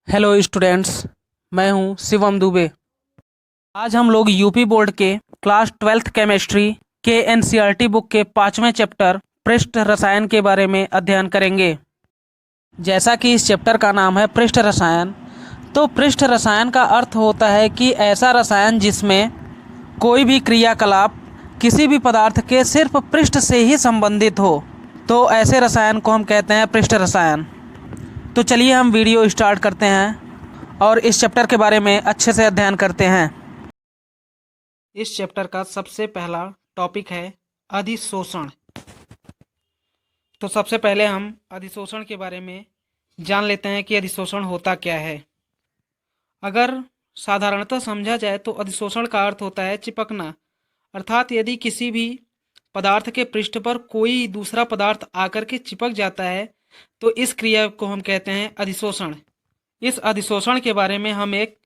Hello students. मैं हूं शिवम दुबे। आज हम लोग यूपी बोर्ड के क्लास 12th केमिस्ट्री के एनसीईआरटी बुक के 5वें चैप्टर पृष्ठ रसायन के बारे में अध्ययन करेंगे। जैसा कि इस चैप्टर का नाम है पृष्ठ रसायन, तो पृष्ठ रसायन का अर्थ होता है कि ऐसा रसायन जिसमें कोई भी क्रियाकलाप किसी भी पदार्थ के सिर्फ पृष्ठ से ही संबंधित हो, तो ऐसे रसायन को हम कहते हैं पृष्ठ रसायन। तो चलिए हम वीडियो स्टार्ट करते हैं और इस चैप्टर के बारे में अच्छे से अध्ययन करते हैं। इस चैप्टर का सबसे पहला टॉपिक है अधिशोषण। तो सबसे पहले हम अधिशोषण के बारे में जान लेते हैं कि अधिशोषण होता क्या है। अगर साधारणतः समझा जाए तो अधिशोषण का अर्थ होता है चिपकना, अर्थात यदि किसी भी पदार्थ के पृष्ठ पर कोई दूसरा पदार्थ आकर के चिपक जाता है तो इस क्रिया को हम कहते हैं अधिशोषण। इस अधिशोषण के बारे में हम एक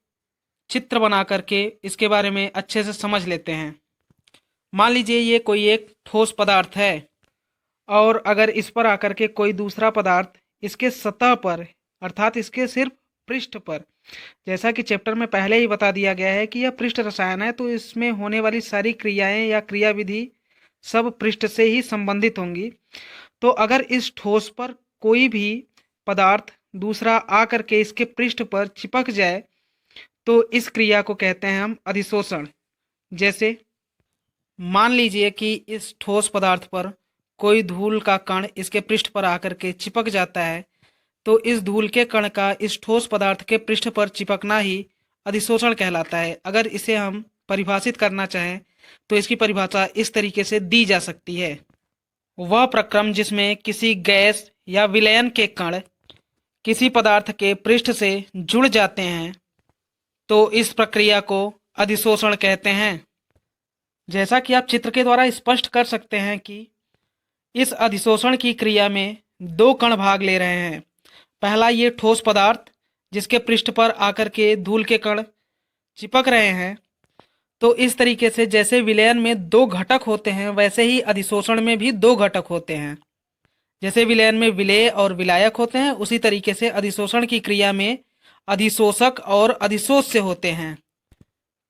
चित्र बना करके इसके बारे में अच्छे से समझ लेते हैं। मान लीजिए ये कोई एक ठोस पदार्थ है और अगर इस पर आकर के कोई दूसरा पदार्थ इसके सतह पर अर्थात इसके सिर्फ पृष्ठ पर, जैसा कि चैप्टर में पहले ही बता दिया गया है कि यह पृष्ठ रसायन है, तो इसमें होने वाली सारी क्रियाएं या क्रियाविधि सब पृष्ठ से ही संबंधित होंगी। तो अगर इस ठोस पर कोई भी पदार्थ दूसरा आकर के इसके पृष्ठ पर चिपक जाए तो इस क्रिया को कहते हैं हम अधिशोषण। जैसे मान लीजिए कि इस ठोस पदार्थ पर कोई धूल का कण इसके पृष्ठ पर आकर के चिपक जाता है, तो इस धूल के कण का इस ठोस पदार्थ के पृष्ठ पर चिपकना ही अधिशोषण कहलाता है। अगर इसे हम परिभाषित करना चाहें तो इसकी परिभाषा इस तरीके से दी जा सकती है। वह प्रक्रम जिसमें किसी गैस या विलयन के कण किसी पदार्थ के पृष्ठ से जुड़ जाते हैं तो इस प्रक्रिया को अधिशोषण कहते हैं। जैसा कि आप चित्र के द्वारा स्पष्ट कर सकते हैं कि इस अधिशोषण की क्रिया में दो कण भाग ले रहे हैं। पहला ये ठोस पदार्थ जिसके पृष्ठ पर आकर के धूल के कण चिपक रहे हैं, तो इस तरीके से जैसे विलयन में दो घटक होते हैं वैसे ही अधिशोषण में भी दो घटक होते हैं। जैसे विलयन में विलेय और विलायक होते हैं, उसी तरीके से अधिशोषण की क्रिया में अधिशोषक और अधिशोष्य होते हैं।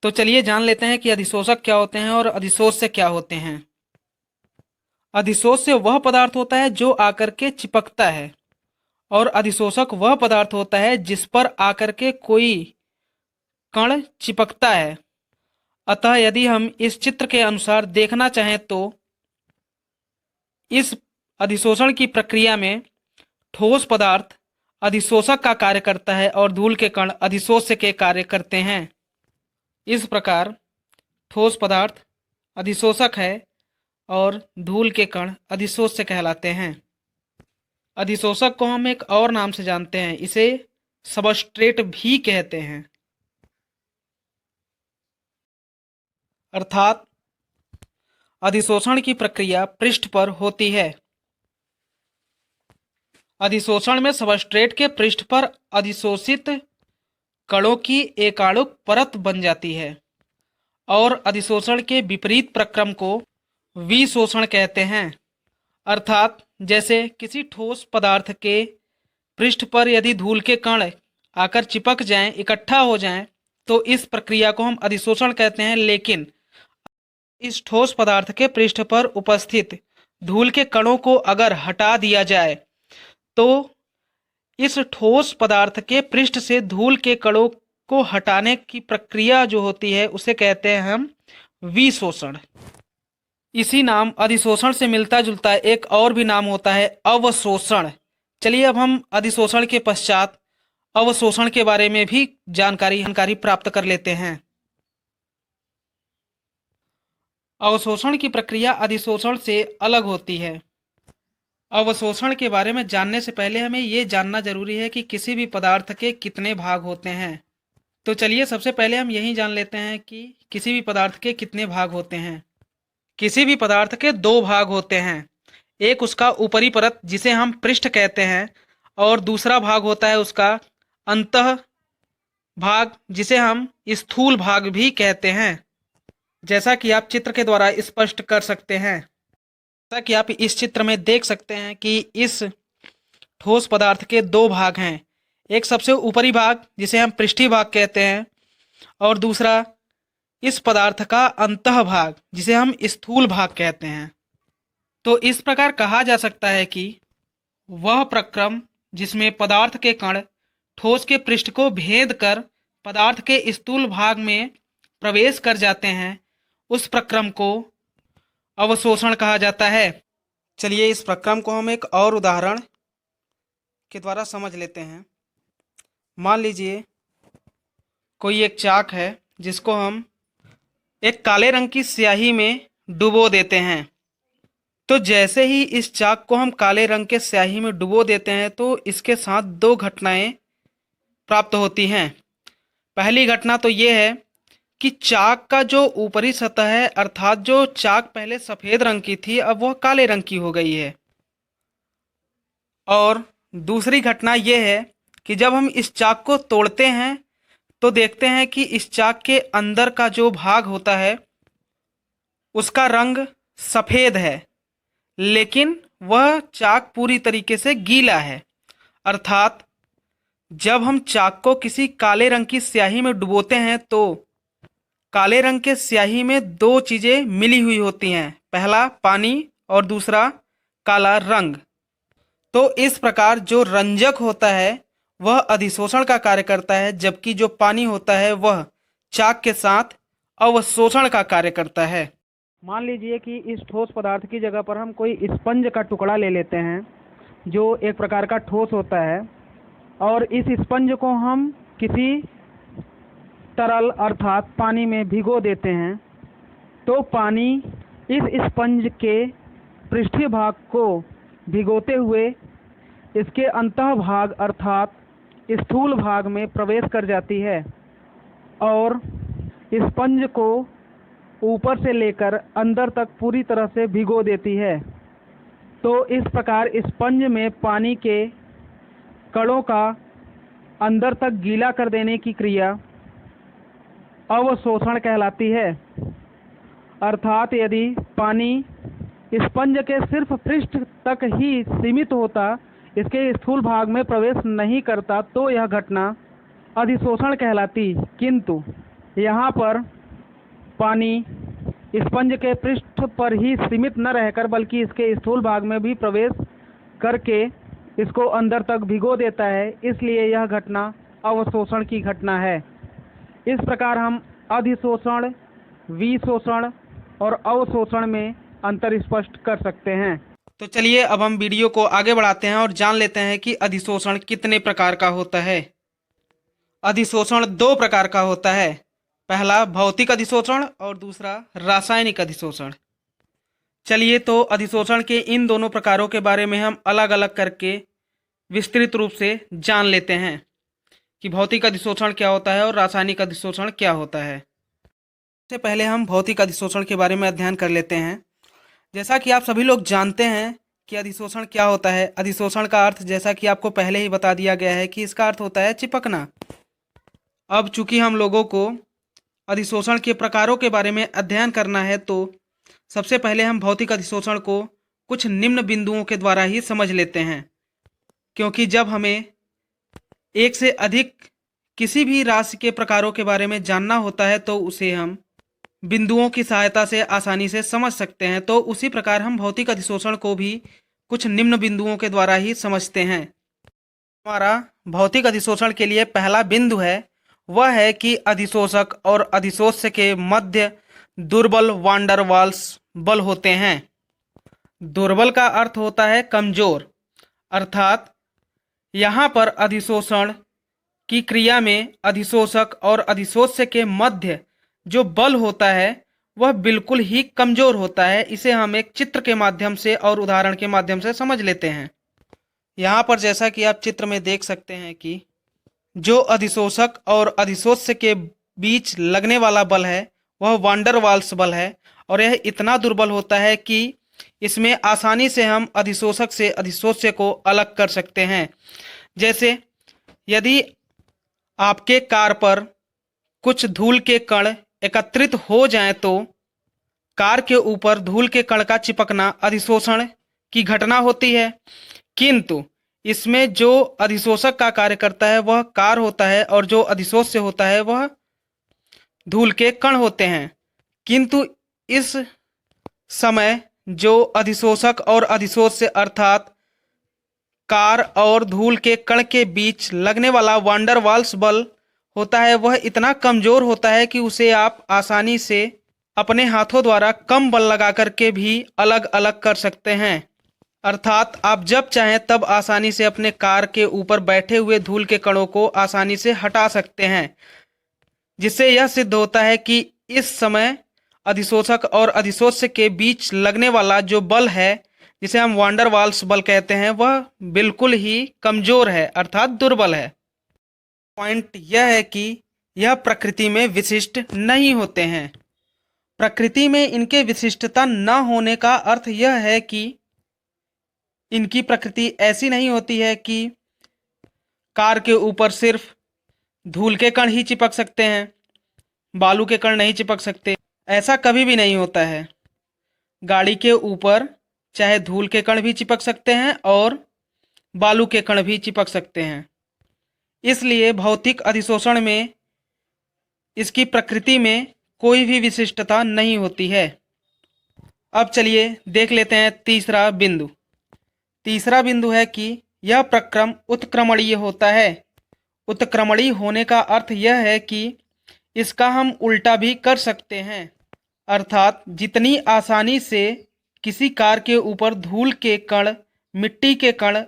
तो चलिए जान लेते हैं कि अधिशोषक क्या होते हैं और अधिशोष्य क्या होते हैं। अधिशोष्य वह पदार्थ होता है जो आकर के चिपकता है और अधिशोषक वह पदार्थ होता है जिस पर आकर के कोई कण चिपकता है। अतः यदि हम इस चित्र के अनुसार देखना चाहें तो इस अधिशोषण की प्रक्रिया में ठोस पदार्थ अधिशोषक का कार्य करता है और धूल के कण अधिशोष्य के कार्य करते हैं। इस प्रकार ठोस पदार्थ अधिशोषक है और धूल के कण अधिशोष्य कहलाते हैं। अधिशोषक को हम एक और नाम से जानते हैं, इसे सबस्ट्रेट भी कहते हैं। अर्थात अधिशोषण की प्रक्रिया पृष्ठ पर होती है। अधिशोषण में सबस्ट्रेट के पृष्ठ पर अधिशोषित कणों की एकाणुक परत बन जाती है और अधिशोषण के विपरीत प्रक्रम को विशोषण कहते हैं। अर्थात जैसे किसी ठोस पदार्थ के पृष्ठ पर यदि धूल के कण आकर चिपक जाएं, इकट्ठा हो जाएं, तो इस प्रक्रिया को हम अधिशोषण कहते हैं। लेकिन इस ठोस पदार्थ के पृष्ठ पर उपस्थित धूल के कणों को अगर हटा दिया जाए तो इस ठोस पदार्थ के पृष्ठ से धूल के कणों को हटाने की प्रक्रिया जो होती है उसे कहते हैं हम विशोषण। इसी नाम अधिशोषण से मिलता जुलता एक और भी नाम होता है अवशोषण। चलिए अब हम अधिशोषण के पश्चात अवशोषण के बारे में भी जानकारी प्राप्त कर लेते हैं। अवशोषण की प्रक्रिया अधिशोषण से अलग होती है। अवशोषण के बारे में जानने से पहले हमें ये जानना जरूरी है कि किसी भी पदार्थ के कितने भाग होते हैं। तो चलिए सबसे पहले हम यही जान लेते हैं कि किसी भी पदार्थ के कितने भाग होते हैं। किसी भी पदार्थ के दो भाग होते हैं, एक उसका ऊपरी परत जिसे हम पृष्ठ कहते हैं और दूसरा भाग होता है उसका अंतः भाग जिसे हम स्थूल भाग भी कहते हैं। जैसा कि आप चित्र के द्वारा स्पष्ट कर सकते हैं, जैसा कि आप इस चित्र में देख सकते हैं कि इस ठोस पदार्थ के दो भाग हैं, एक सबसे ऊपरी भाग जिसे हम पृष्ठीय भाग कहते हैं, और दूसरा इस पदार्थ का अंतः भाग जिसे हम स्थूल भाग कहते हैं। तो इस प्रकार कहा जा सकता है कि वह प्रक्रम जिसमें पदार्थ के कण ठोस के पृष्ठ को भेद कर पदार्थ के स्थूल भाग में प्रवेश कर जाते हैं, उस प्रक्रम को अवशोषण कहा जाता है। चलिए इस प्रक्रम को हम एक और उदाहरण के द्वारा समझ लेते हैं। मान लीजिए कोई एक चाक है जिसको हम एक काले रंग की स्याही में डुबो देते हैं। तो जैसे ही इस चाक को हम काले रंग के स्याही में डुबो देते हैं तो इसके साथ दो घटनाएं प्राप्त होती हैं। पहली घटना तो ये है कि चाक का जो ऊपरी सतह है, अर्थात जो चाक पहले सफ़ेद रंग की थी अब वह काले रंग की हो गई है। और दूसरी घटना यह है कि जब हम इस चाक को तोड़ते हैं तो देखते हैं कि इस चाक के अंदर का जो भाग होता है उसका रंग सफ़ेद है, लेकिन वह चाक पूरी तरीके से गीला है। अर्थात जब हम चाक को किसी काले रंग की स्याही में डुबोते हैं तो काले रंग के स्याही में दो चीज़ें मिली हुई होती हैं, पहला पानी और दूसरा काला रंग। तो इस प्रकार जो रंजक होता है वह अधिशोषण का कार्य करता है, जबकि जो पानी होता है वह चाक के साथ अवशोषण का कार्य करता है। मान लीजिए कि इस ठोस पदार्थ की जगह पर हम कोई स्पंज का टुकड़ा ले लेते हैं जो एक प्रकार का ठोस होता है, और इस स्पंज को हम किसी तरल अर्थात पानी में भिगो देते हैं। तो पानी इस स्पंज के पृष्ठीय भाग को भिगोते हुए इसके अंतः भाग अर्थात स्थूल भाग में प्रवेश कर जाती है और स्पंज को ऊपर से लेकर अंदर तक पूरी तरह से भिगो देती है। तो इस प्रकार स्पंज में पानी के कणों का अंदर तक गीला कर देने की क्रिया अवशोषण कहलाती है। अर्थात यदि पानी स्पंज के सिर्फ पृष्ठ तक ही सीमित होता, इसके स्थूल भाग में प्रवेश नहीं करता, तो यह घटना अधिशोषण कहलाती। किंतु यहाँ पर पानी स्पंज के पृष्ठ पर ही सीमित न रहकर बल्कि इसके स्थूल भाग में भी प्रवेश करके इसको अंदर तक भिगो देता है, इसलिए यह घटना अवशोषण की घटना है। इस प्रकार हम अधिशोषण, विशोषण और अवशोषण में अंतर स्पष्ट कर सकते हैं। तो चलिए अब हम वीडियो को आगे बढ़ाते हैं और जान लेते हैं कि अधिशोषण कितने प्रकार का होता है। अधिशोषण दो प्रकार का होता है, पहला भौतिक अधिशोषण और दूसरा रासायनिक अधिशोषण। चलिए तो अधिशोषण के इन दोनों प्रकारों के बारे में हम अलग अलग करके विस्तृत रूप से जान लेते हैं कि भौतिक अधिशोषण क्या होता है और रासायनिक अधिशोषण क्या होता है। सबसे पहले हम भौतिक अधिशोषण के बारे में अध्ययन कर लेते हैं। जैसा कि आप सभी लोग जानते हैं कि अधिशोषण क्या होता है। अधिशोषण का अर्थ जैसा कि आपको पहले ही बता दिया गया है कि इसका अर्थ होता है चिपकना। अब चूंकि हम लोगों को अधिशोषण के प्रकारों के बारे में अध्ययन करना है तो सबसे पहले हम भौतिक अधिशोषण को कुछ निम्न बिंदुओं के द्वारा ही समझ लेते हैं, क्योंकि जब हमें एक से अधिक किसी भी राशि के प्रकारों के बारे में जानना होता है तो उसे हम बिंदुओं की सहायता से आसानी से समझ सकते हैं। तो उसी प्रकार हम भौतिक अधिशोषण को भी कुछ निम्न बिंदुओं के द्वारा ही समझते हैं। हमारा भौतिक अधिशोषण के लिए पहला बिंदु है वह है कि अधिशोषक और अधिशोष्य के मध्य दुर्बल वांडर वाल्स बल होते हैं। दुर्बल का अर्थ होता है कमजोर, अर्थात यहाँ पर अधिशोषण की क्रिया में अधिशोषक और अधिशोष्य के मध्य जो बल होता है वह बिल्कुल ही कमजोर होता है। इसे हम एक चित्र के माध्यम से और उदाहरण के माध्यम से समझ लेते हैं। यहाँ पर जैसा कि आप चित्र में देख सकते हैं कि जो अधिशोषक और अधिशोष्य के बीच लगने वाला बल है वह वांडर वाल्स बल है, और यह इतना दुर्बल होता है कि इसमें आसानी से हम अधिशोषक से अधिशोष्य को अलग कर सकते हैं। जैसे यदि आपके कार पर कुछ धूल के कण एकत्रित हो जाएं तो कार के ऊपर धूल के कण का चिपकना अधिशोषण की घटना होती है। किंतु इसमें जो अधिशोषक का कार्य करता है वह कार होता है और जो अधिशोष्य होता है वह धूल के कण होते हैं। किंतु इस समय जो अधिशोषक और अधिशोष्य अर्थात कार और धूल के कण के बीच लगने वाला वांडर वाल्स बल होता है वह इतना कमजोर होता है कि उसे आप आसानी से अपने हाथों द्वारा कम बल लगा करके भी अलग अलग कर सकते हैं। अर्थात आप जब चाहें तब आसानी से अपने कार के ऊपर बैठे हुए धूल के कणों को आसानी से हटा सकते हैं, जिससे यह सिद्ध होता है कि इस समय अधिशोषक और अधिशोष्य के बीच लगने वाला जो बल है, जिसे हम वांडर वाल्स बल कहते हैं, वह बिल्कुल ही कमजोर है अर्थात दुर्बल है। पॉइंट यह है कि यह प्रकृति में विशिष्ट नहीं होते हैं। प्रकृति में इनके विशिष्टता न होने का अर्थ यह है कि इनकी प्रकृति ऐसी नहीं होती है कि कार के ऊपर सिर्फ धूल के कण ही चिपक सकते हैं, बालू के कण नहीं चिपक सकते। ऐसा कभी भी नहीं होता है। गाड़ी के ऊपर चाहे धूल के कण भी चिपक सकते हैं और बालू के कण भी चिपक सकते हैं। इसलिए भौतिक अधिशोषण में इसकी प्रकृति में कोई भी विशिष्टता नहीं होती है। अब चलिए देख लेते हैं तीसरा बिंदु। तीसरा बिंदु है कि यह प्रक्रम उत्क्रमणीय होता है। उत्क्रमणीय होने का अर्थ यह है कि इसका हम उल्टा भी कर सकते हैं, अर्थात जितनी आसानी से किसी कार के ऊपर धूल के कण, मिट्टी के कण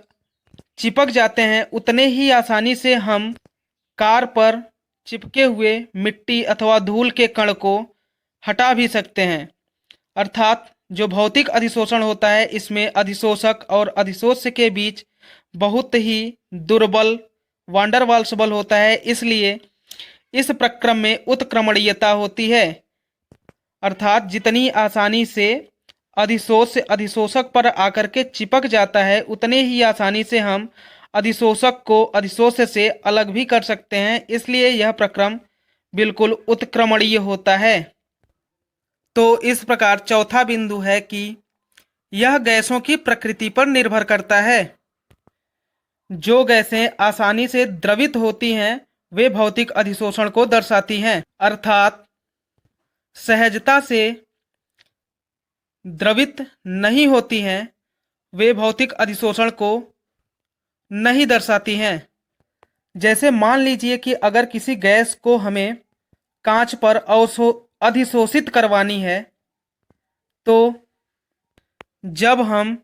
चिपक जाते हैं, उतने ही आसानी से हम कार पर चिपके हुए मिट्टी अथवा धूल के कण को हटा भी सकते हैं। अर्थात जो भौतिक अधिशोषण होता है इसमें अधिशोषक और अधिशोष्य के बीच बहुत ही दुर्बल वांडर वाल्स बल होता है। इसलिए इस प्रक्रम में उत्क्रमणीयता होती है, अर्थात जितनी आसानी से अधिशोष्य अधिशोषक पर आकर के चिपक जाता है, उतने ही आसानी से हम अधिशोषक को अधिशोष्य से अलग भी कर सकते हैं। इसलिए यह प्रक्रम बिल्कुल उत्क्रमणीय होता है। तो इस प्रकार चौथा बिंदु है कि यह गैसों की प्रकृति पर निर्भर करता है। जो गैसें आसानी से द्रवित होती हैं वे भौतिक अधिशोषण को दर्शाती हैं, अर्थात सहजता से द्रवित नहीं होती हैं वे भौतिक अधिशोषण को नहीं दर्शाती हैं। जैसे मान लीजिए कि अगर किसी गैस को हमें कांच पर अधिशोषित करवानी है, तो जब हम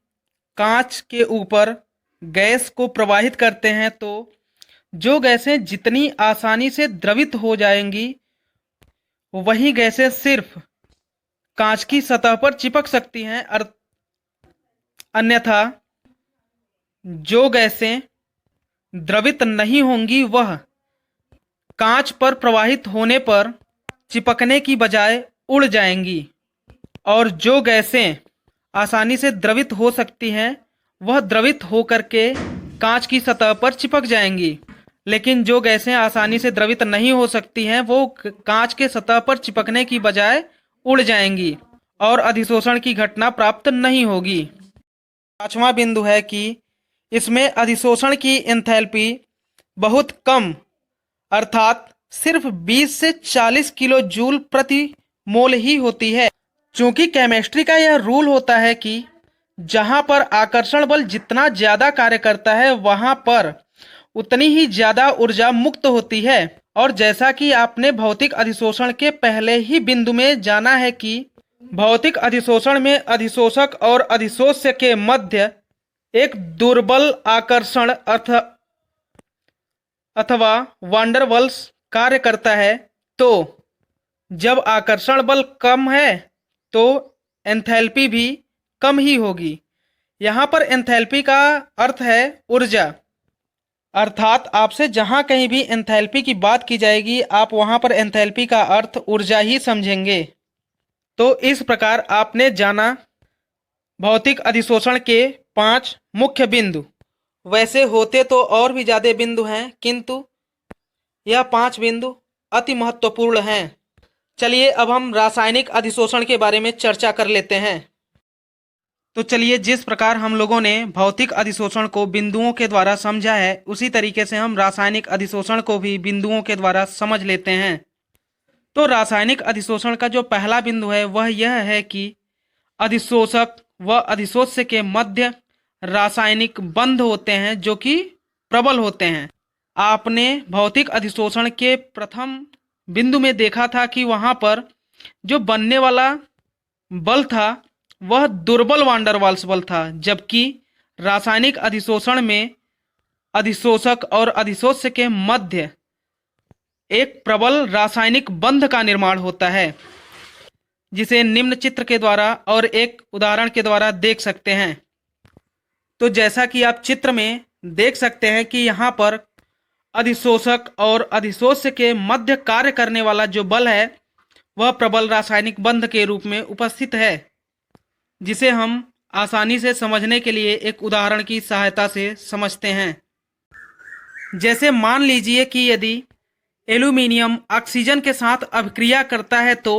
कांच के ऊपर गैस को प्रवाहित करते हैं तो जो गैसें जितनी आसानी से द्रवित हो जाएंगी वही गैसें सिर्फ कांच की सतह पर चिपक सकती हैं। अन्यथा जो गैसें द्रवित नहीं होंगी वह कांच पर प्रवाहित होने पर चिपकने की बजाय उड़ जाएंगी, और जो गैसें आसानी से द्रवित हो सकती हैं वह द्रवित होकर के कांच की सतह पर चिपक जाएंगी। लेकिन जो गैसें आसानी से द्रवित नहीं हो सकती हैं वो कांच के सतह पर चिपकने की बजाय उड़ जाएंगी और अधिशोषण की घटना प्राप्त नहीं होगी। पांचवा बिंदु है कि इसमें अधिशोषण की एंथैल्पी बहुत कम, अर्थात सिर्फ 20 से 40 किलो जूल प्रति मोल ही होती है। चूंकि केमिस्ट्री का यह रूल होता है कि जहां पर आकर्षण बल जितना ज्यादा कार्य करता है वहां पर उतनी ही ज्यादा ऊर्जा मुक्त होती है। और जैसा कि आपने भौतिक अधिशोषण के पहले ही बिंदु में जाना है कि भौतिक अधिशोषण में अधिशोषक और अधिशोष्य के मध्य एक दुर्बल आकर्षण अथवा वांडर वाल्स कार्य करता है, तो जब आकर्षण बल कम है तो एंथैल्पी भी कम ही होगी। यहाँ पर एंथैल्पी का अर्थ है ऊर्जा, अर्थात आपसे जहाँ कहीं भी एंथैल्पी की बात की जाएगी आप वहाँ पर एंथैल्पी का अर्थ ऊर्जा ही समझेंगे। तो इस प्रकार आपने जाना भौतिक अधिशोषण के 5 मुख्य बिंदु। वैसे होते तो और भी ज़्यादा बिंदु हैं, किंतु यह 5 बिंदु अति महत्वपूर्ण हैं। चलिए अब हम रासायनिक अधिशोषण के बारे में चर्चा कर लेते हैं। तो चलिए, जिस प्रकार हम लोगों ने भौतिक अधिशोषण को बिंदुओं के द्वारा समझा है, उसी तरीके से हम रासायनिक अधिशोषण को भी बिंदुओं के द्वारा समझ लेते हैं। तो रासायनिक अधिशोषण का जो पहला बिंदु है वह यह है कि अधिशोषक व अधिशोष्य के मध्य रासायनिक बंध होते हैं जो कि प्रबल होते हैं। आपने भौतिक अधिशोषण के प्रथम बिंदु में देखा था कि वहां पर जो बनने वाला बल था वह दुर्बल वांडर वाल्स बल था, जबकि रासायनिक अधिशोषण में अधिशोषक और अधिशोष्य के मध्य एक प्रबल रासायनिक बंध का निर्माण होता है, जिसे निम्न चित्र के द्वारा और एक उदाहरण के द्वारा देख सकते हैं। तो जैसा कि आप चित्र में देख सकते हैं कि यहाँ पर अधिशोषक और अधिशोष्य के मध्य कार्य करने वाला जो बल है वह प्रबल रासायनिक बंध के रूप में उपस्थित है, जिसे हम आसानी से समझने के लिए एक उदाहरण की सहायता से समझते हैं। जैसे मान लीजिए कि यदि एल्यूमीनियम ऑक्सीजन के साथ अभिक्रिया करता है तो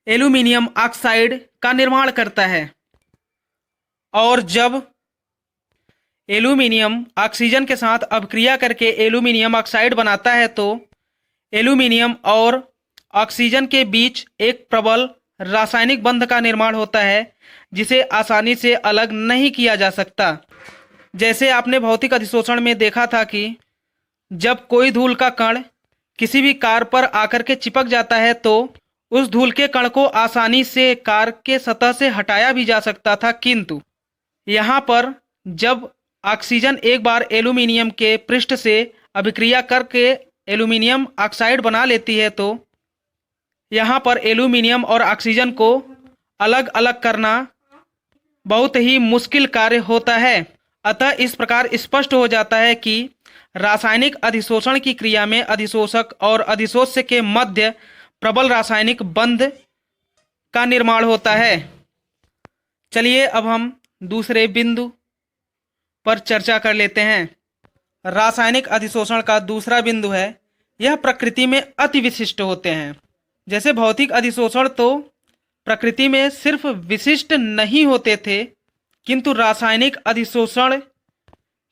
एल्यूमीनियम ऑक्साइड का निर्माण करता है, और जब एल्यूमीनियम ऑक्सीजन के साथ अभिक्रिया करके एल्यूमीनियम ऑक्साइड बनाता है तो एल्यूमीनियम और ऑक्सीजन के बीच एक प्रबल रासायनिक बंध का निर्माण होता है, जिसे आसानी से अलग नहीं किया जा सकता। जैसे आपने भौतिक अधिशोषण में देखा था कि जब कोई धूल का कण किसी भी कार पर आकर के चिपक जाता है तो उस धूल के कण को आसानी से कार के सतह से हटाया भी जा सकता था, किंतु यहाँ पर जब ऑक्सीजन एक बार एल्यूमीनियम के पृष्ठ से अभिक्रिया करके एल्यूमीनियम ऑक्साइड बना लेती है तो यहाँ पर एल्यूमीनियम और ऑक्सीजन को अलग अलग करना बहुत ही मुश्किल कार्य होता है। अतः इस प्रकार स्पष्ट हो जाता है कि रासायनिक अधिशोषण की क्रिया में अधिशोषक और अधिशोष्य के मध्य प्रबल रासायनिक बंध का निर्माण होता है। चलिए अब हम दूसरे बिंदु पर चर्चा कर लेते हैं। रासायनिक अधिशोषण का दूसरा बिंदु है, यह प्रकृति में अति विशिष्ट होते हैं। जैसे भौतिक अधिशोषण तो प्रकृति में सिर्फ विशिष्ट नहीं होते थे, किंतु रासायनिक अधिशोषण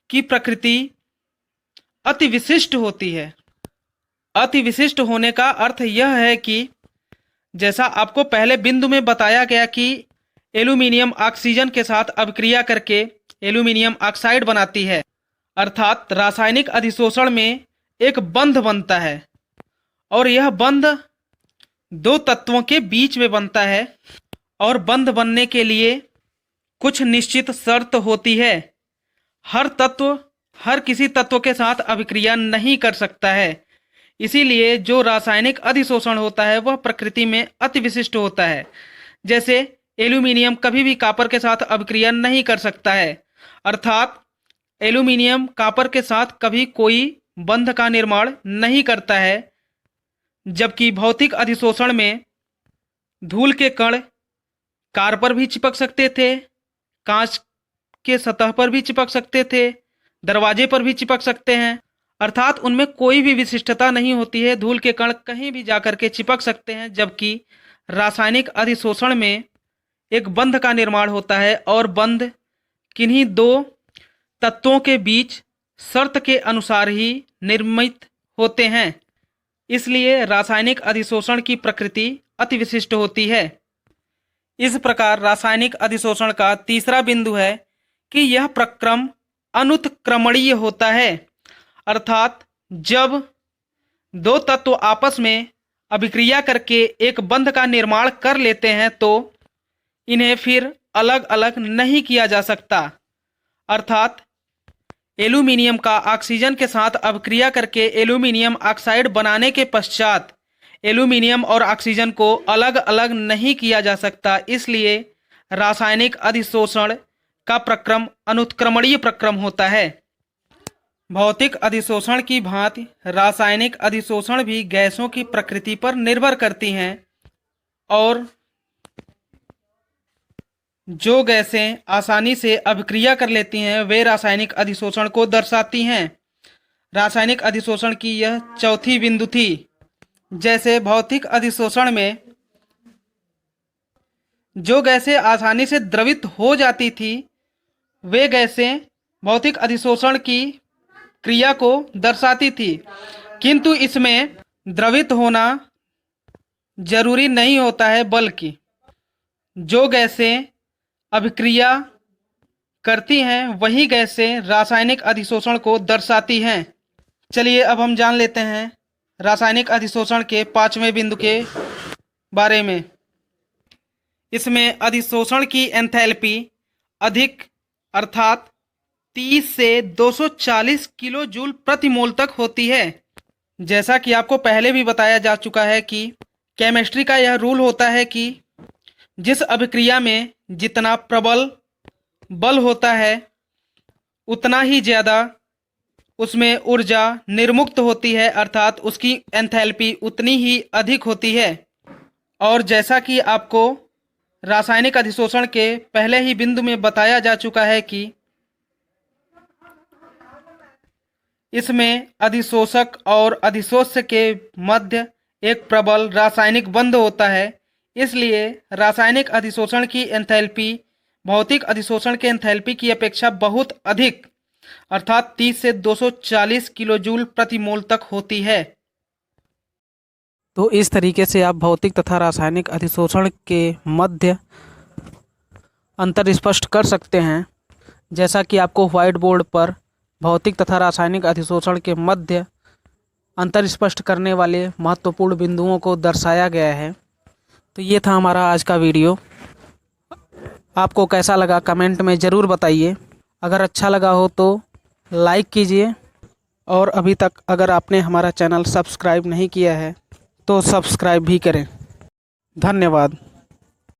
की प्रकृति अति विशिष्ट होती है। अति विशिष्ट होने का अर्थ यह है कि जैसा आपको पहले बिंदु में बताया गया कि एल्यूमीनियम ऑक्सीजन के साथ अभिक्रिया करके एल्यूमीनियम ऑक्साइड बनाती है, अर्थात रासायनिक अधिशोषण में एक बंध बनता है और यह बंध दो तत्वों के बीच में बनता है, और बंध बनने के लिए कुछ निश्चित शर्त होती है। हर तत्व हर किसी तत्व के साथ अभिक्रिया नहीं कर सकता है, इसीलिए जो रासायनिक अधिशोषण होता है वह प्रकृति में अति विशिष्ट होता है। जैसे एल्यूमीनियम कभी भी कॉपर के साथ अभिक्रिया नहीं कर सकता है, अर्थात एल्यूमीनियम कॉपर के साथ कभी कोई बंध का निर्माण नहीं करता है, जबकि भौतिक अधिशोषण में धूल के कण कार पर भी चिपक सकते थे, कांच के सतह पर भी चिपक सकते थे, दरवाजे पर भी चिपक सकते हैं, अर्थात उनमें कोई भी विशिष्टता नहीं होती है। धूल के कण कहीं भी जाकर के चिपक सकते हैं, जबकि रासायनिक अधिशोषण में एक बंध का निर्माण होता है और बंध किन्हीं दो तत्वों के बीच शर्त के अनुसार ही निर्मित होते हैं, इसलिए रासायनिक अधिशोषण की प्रकृति अति विशिष्ट होती है। इस प्रकार रासायनिक अधिशोषण का तीसरा बिंदु है कि यह प्रक्रम अनुत्क्रमणीय होता है, अर्थात जब दो तत्व आपस में अभिक्रिया करके एक बंध का निर्माण कर लेते हैं तो इन्हें फिर अलग अलग नहीं किया जा सकता, अर्थात एल्यूमीनियम का ऑक्सीजन के साथ अभिक्रिया करके एल्यूमीनियम ऑक्साइड बनाने के पश्चात एल्यूमीनियम और ऑक्सीजन को अलग अलग नहीं किया जा सकता, इसलिए रासायनिक अधिशोषण का प्रक्रम अनुत्क्रमणीय प्रक्रम होता है। भौतिक अधिशोषण की भांति रासायनिक अधिशोषण भी गैसों की प्रकृति पर निर्भर करती हैं, और जो गैसें आसानी से अभिक्रिया कर लेती हैं वे रासायनिक अधिशोषण को दर्शाती हैं। रासायनिक अधिशोषण की यह चौथी बिंदु थी। जैसे भौतिक अधिशोषण में जो गैसें आसानी से द्रवित हो जाती थी वे गैसें भौतिक अधिशोषण की क्रिया को दर्शाती थी, किंतु इसमें द्रवित होना जरूरी नहीं होता है, बल्कि जो गैसें अभिक्रिया करती हैं वही गैसें रासायनिक अधिशोषण को दर्शाती हैं। चलिए अब हम जान लेते हैं रासायनिक अधिशोषण के 5वें बिंदु के बारे में। इसमें अधिशोषण की एंथैल्पी अधिक अर्थात 30 से 240 किलो जूल प्रति मोल तक होती है। जैसा कि आपको पहले भी बताया जा चुका है कि केमिस्ट्री का यह रूल होता है कि जिस अभिक्रिया में जितना प्रबल बल होता है उतना ही ज़्यादा उसमें ऊर्जा निर्मुक्त होती है, अर्थात उसकी एंथैल्पी उतनी ही अधिक होती है। और जैसा कि आपको रासायनिक अधिशोषण के पहले ही बिंदु में बताया जा चुका है कि इसमें अधिशोषक और अधिशोष्य के मध्य एक प्रबल रासायनिक बंध होता है, इसलिए रासायनिक अधिशोषण की एंथैल्पी भौतिक अधिशोषण के एंथैल्पी की अपेक्षा बहुत अधिक अर्थात 30 से 240 किलो जूल प्रति मोल तक होती है। तो इस तरीके से आप भौतिक तथा रासायनिक अधिशोषण के मध्य अंतर स्पष्ट कर सकते हैं, जैसा कि आपको व्हाइट बोर्ड पर भौतिक तथा रासायनिक अधिशोषण के मध्य अंतर स्पष्ट करने वाले महत्वपूर्ण बिंदुओं को दर्शाया गया है। तो ये था हमारा आज का वीडियो। आपको कैसा लगा कमेंट में ज़रूर बताइए। अगर अच्छा लगा हो तो लाइक कीजिए, और अभी तक अगर आपने हमारा चैनल सब्सक्राइब नहीं किया है तो सब्सक्राइब भी करें। धन्यवाद।